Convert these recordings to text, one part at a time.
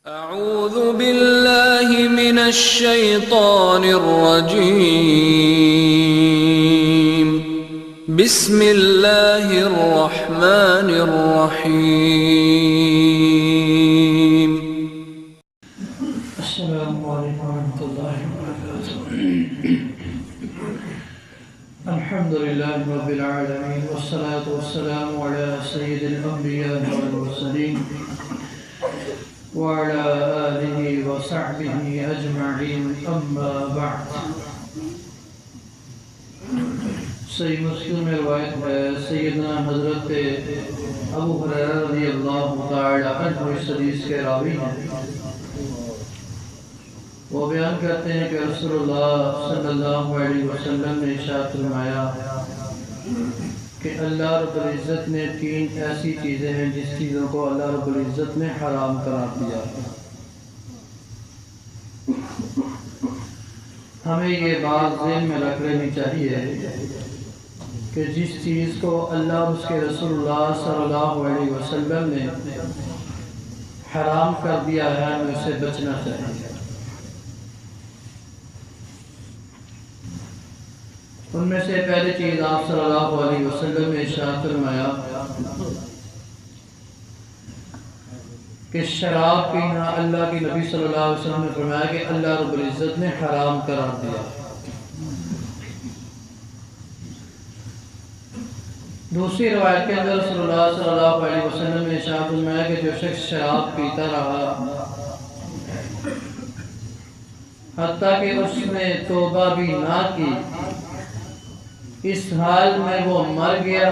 أعوذ بالله من الشيطان الرجيم. بسم الله الرحمن الرحيم. السلام عليكم ورحمة الله وبركاته. الحمد لله رب العالمين والصلاة والسلام على سيد الأنبياء والمرسلين وعلى آله وصحبه أجمعين، أما بعد. صحیح مسلم میں روایت ہے، سیدنا حضرت ابو ہریرہ رضی اللہ تعالی عنہ اس حدیث کے راوی ہیں. وہ بیان کرتے ہیں کہ رسول اللہ صلی اللہ علیہ وسلم نے ارشاد فرمایا کہ اللہ رب العزت نے 3 ایسی چیزیں ہیں جس چیزوں کو اللہ رب العزت نے حرام قرار دیا. ہمیں یہ بات ذہن میں رکھ لینی چاہیے کہ جس چیز کو اللہ اور اس کے رسول اللہ صلی اللہ علیہ وسلم نے حرام کر دیا ہے ہمیں اسے بچنا چاہیے. ان میں سے پہلی چیز آپ صلی اللہ علیہ وسلم نے ارشاد فرمایا کہ شراب پینا اللہ کے نبی صلی اللہ علیہ وسلم نے فرمایا کہ اللہ رب العزت نے حرام قرار دیا. دوسری روایت کے اندر رسول اللہ صلی اللہ علیہ وسلم نے ارشاد فرمایا کہ جو شخص شراب پیتا رہا حتیٰ کہ اس نے توبہ بھی نہ کی، اس حال میں وہ مر گیا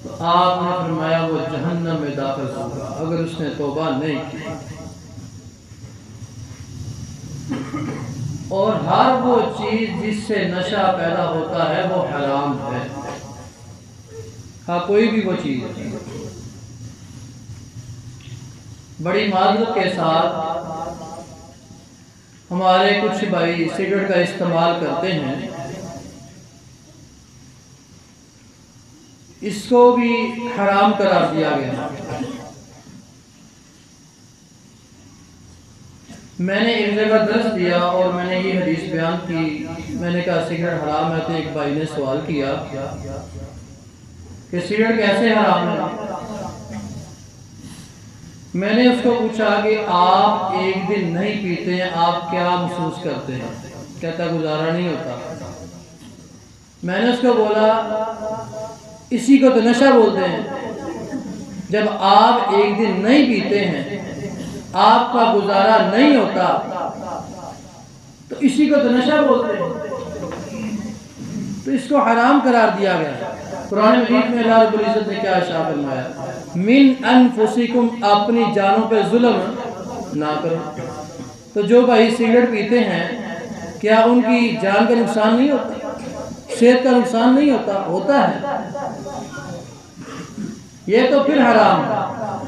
تو آپ نے فرمایا وہ جہنم میں داخل ہوگا اگر اس نے توبہ نہیں کی. اور ہر وہ چیز جس سے نشہ پیدا ہوتا ہے وہ حرام ہے. ہاں کوئی بھی وہ چیز ہے. بڑی معذرت کے ساتھ ہمارے کچھ بھائی سگریٹ کا استعمال کرتے ہیں، اس کو بھی حرام قرار دیا گیا. میں نے ایک جگہ درس دیا اور میں نے یہ حدیث بیان کی. میں نے کہا سگریٹ حرام ہے تو ایک بھائی نے سوال کیا کہ سگریٹ کیسے حرام ہے. میں نے اس کو پوچھا کہ آپ ایک دن نہیں پیتے ہیں آپ کیا محسوس کرتے ہیں؟ کہتا گزارا نہیں ہوتا. میں نے اس کو بولا اسی کو تو نشہ بولتے ہیں. جب آپ ایک دن نہیں پیتے ہیں آپ کا گزارا نہیں ہوتا تو اسی کو تو نشہ بولتے ہیں. تو اس کو حرام قرار دیا گیا. قرآن مجید میں اللہ رب العزت نے کیا ارشاد فرمایا؟ من انفسکم، اپنی جانوں پہ ظلم نہ کرو. تو جو بھائی سگریٹ پیتے ہیں کیا ان کی جان کا نقصان نہیں ہوتا؟ صحت کا نقصان نہیں ہوتا؟ ہوتا ہے. یہ تو پھر حرام ہے.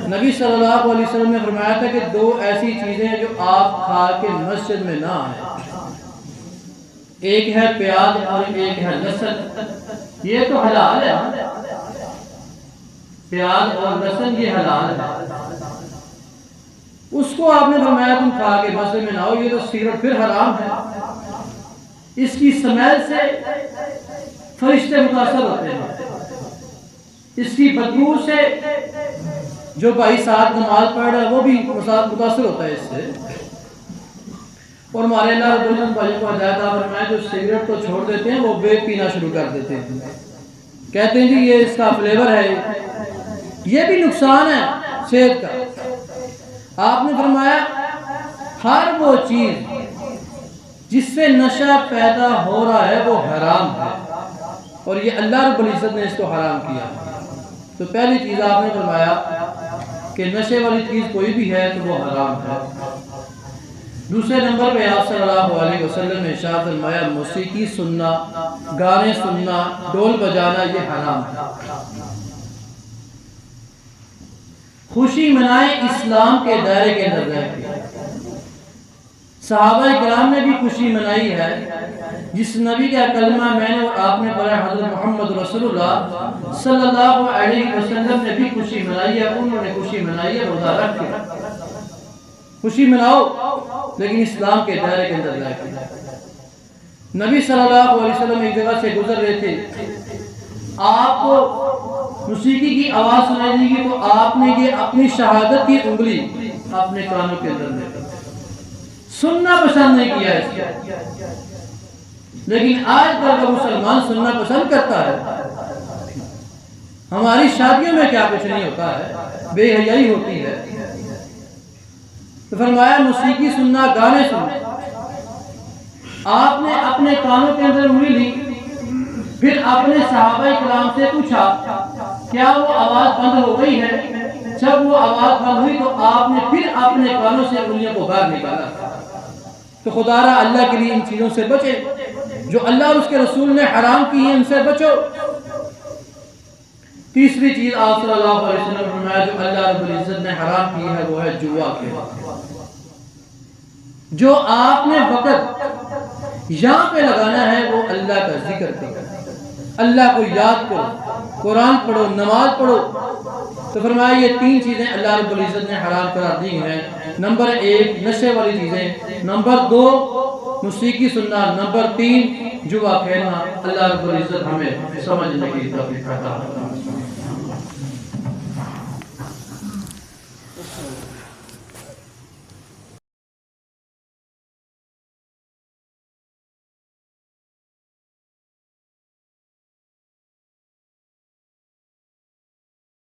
نبی صلی اللہ علیہ وسلم نے فرمایا تھا کہ 2 ایسی چیزیں جو آپ کھا کے مسجد میں نہ آئیں، ایک ہے پیاز اور ایک ہے لہسن. یہ تو حلال ہے. پیاز اور لہسن یہ حلال ہے. اس کو آپ نے فرمایا تم کھا کے مسجد میں نہ آؤ. یہ تو سگریٹ پھر حرام ہے. اس کی سمیل سے فرشتے متاثر ہوتے ہیں، اس کی بدبو سے جو بھائی ساتھ نماز پڑھ رہا ہے وہ بھی متاثر ہوتا ہے اس سے. اور ہمارے اللہ رب العزت بھائیوں کو ہدایت فرمائے جو سگریٹ کو چھوڑ دیتے ہیں وہ ویپ پینا شروع کر دیتے ہیں. کہتے ہیں جی یہ اس کا فلیور ہے. یہ بھی نقصان ہے صحت کا. آپ نے فرمایا ہر وہ چیز جس سے نشہ پیدا ہو رہا ہے وہ حرام ہے اور یہ اللہ رب العزت نے اس کو حرام کیا. تو پہلی چیز آپ نے فرمایا کہ نشے والی چیز کوئی بھی ہے تو وہ حرام ہے. دوسرے نمبر پہ آپ صلی اللہ علیہ وسلم نے ارشاد فرمایا موسیقی سننا، گانے سننا، ڈول بجانا یہ حرام ہے. خوشی منائیں اسلام کے دائرے کے اندر رہ کے. صحابہ کرام نے بھی خوشی منائی ہے. جس نبی کا کلمہ میں نے اور آپ نے پڑھا حضرت محمد رسول اللہ صلی اللہ علیہ وسلم نے بھی خوشی منائی ہے. انہوں نے خوشی منائی ہے روزہ رکھ کے. خوشی مناؤ لیکن اسلام کے دائرے کے اندر لا کے۔ نبی صلی اللہ علیہ وسلم ایک جگہ سے گزر رہے تھے، آپ کو موسیقی کی آواز سنائی دی گئی تو آپ نے یہ اپنی شہادت کی انگلی اپنے کانوں کے اندر لے کر سننا پسند نہیں کیا اس کو، لیکن آج کل کا مسلمان سننا پسند کرتا ہے۔ ہماری شادیوں میں کیا کچھ نہیں ہوتا ہے، بے حیائی ہوتی ہے۔ تو فرمایا موسیقی سننا، گانے سننا۔ آپ نے اپنے کانوں کے اندر انگلی لی، پھر اپنے صحابہ کرام سے پوچھا کیا وہ آواز بند ہو گئی ہے؟ جب وہ آواز بند ہوئی تو آپ نے پھر اپنے کانوں سے انگلیوں کو باہر نکالا۔ تو خدا را اللہ کے لیے ان چیزوں سے بچے جو اللہ اور اس کے رسول نے حرام کی ہیں، ان سے بچو۔ تیسری چیز آپ صلی اللہ علیہ وسلم نے فرمایا جو اللہ رب العزت نے حرام کی ہے وہ ہے جوا کھیل۔ جو آپ نے وقت یہاں پہ لگانا ہے وہ اللہ کا ذکر کرو، اللہ کو یاد کرو، قرآن پڑھو، نماز پڑھو۔ تو فرمایا یہ تین چیزیں اللہ رب العزت نے حرام قرار دی ہیں۔ نمبر 1 نشے والی چیزیں، نمبر 2 موسیقی سننا، نمبر 3 جوا کھیلنا۔ اللہ رب العزت ہمیں سمجھنے کی توفیق عطا فرمائے۔